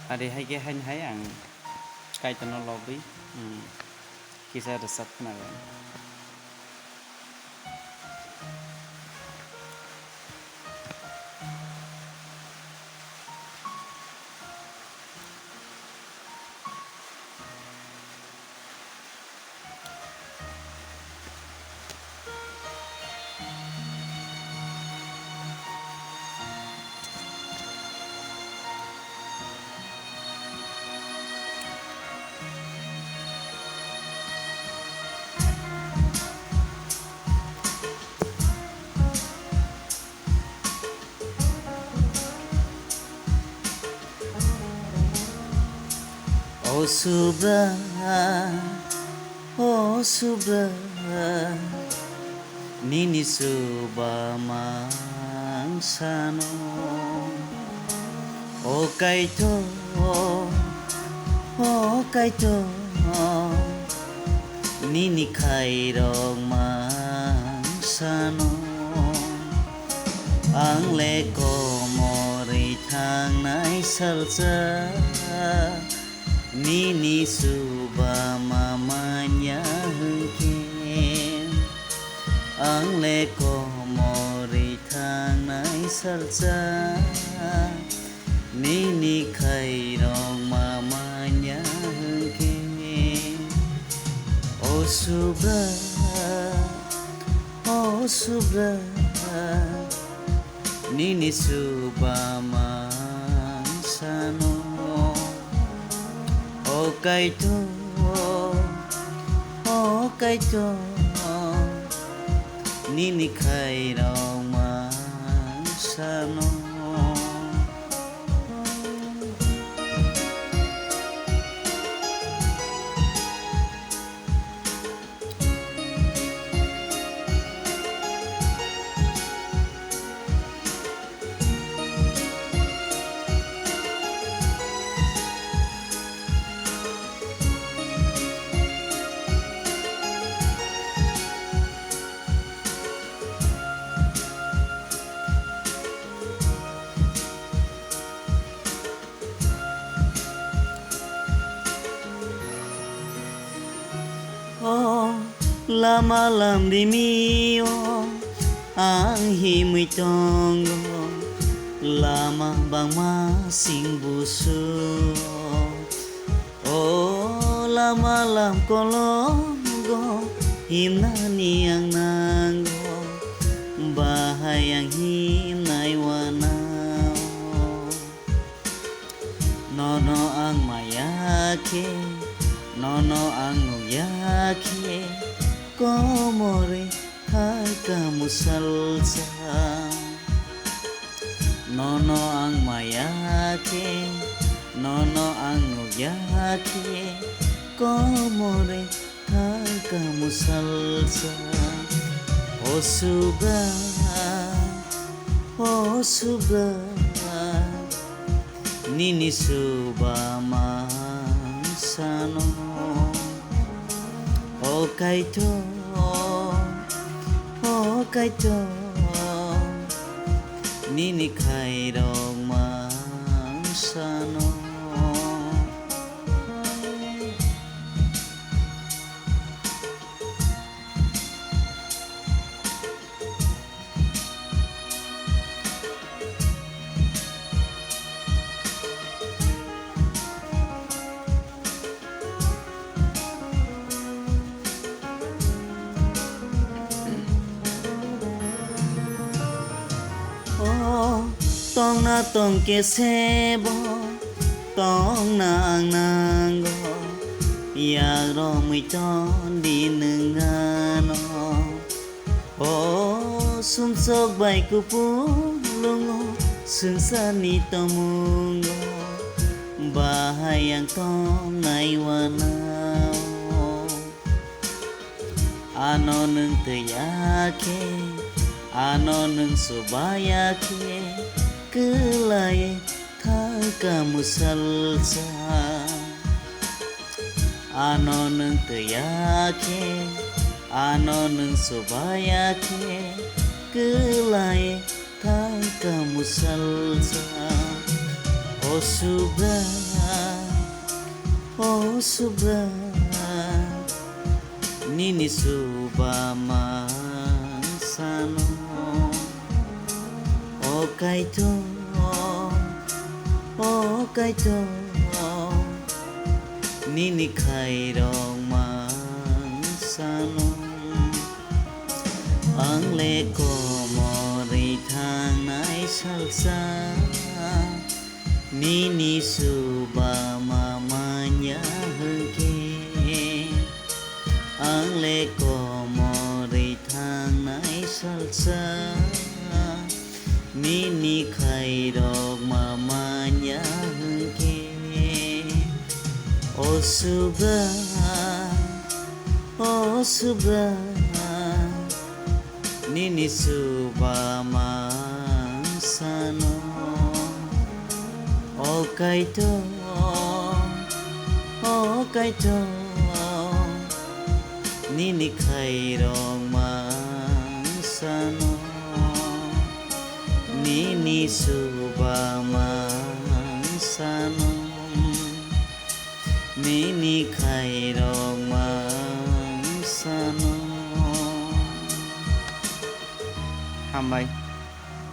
Ada hai ang kaitan lobby kisah resep kenapa? Oh Subra, oh Subra, Nini Suba Mangsano, oh Kaito, oh Kaito, Nini Kairong Mangsano, Ang leko mori thang nai salsa. Nini suba mamanya hengkin ang leko mori thang nai salsa Nini kairong mamanya hengkin Oh subra Nini suba mangsano Oh Kaito, Nini kairong mangsano Oh, lama lam di mio ang himay tonggo lama bang masing buso Oh, lama lam kolonggo himnani ang nanggo bahay ang himnay wanao Nono ang mayake Nono ang nuyake Komore hai kamu salsa Nono ang mayake Nono ang nuyake Komore hai kamu salsa Oh subra Nini suba mangsano Oh Kaito, Nini kairong mangsano Tong na tong kesebo Tong na ang nanggo Yagro mo'y ton di nengano Oh sumsog bay kupulungo Sunsan nito mungo Bahay ang tong naiwanao Ano nung tayake Ano nung subayake Kelai thai kamu salsa Ano nung tayake Ano nung subayake Kelai thai kamu salsa subra subra nini suba mansano o kaito nini khairong mansano ang leko mori thang nai salsa nini suba mamanya hengke ang leko mori thang nai salsa nini khairong mamanya hengke o subra nini suba mansano o kaito nini khairong mansano nini suba mansano nini khairong mansano. Hambai.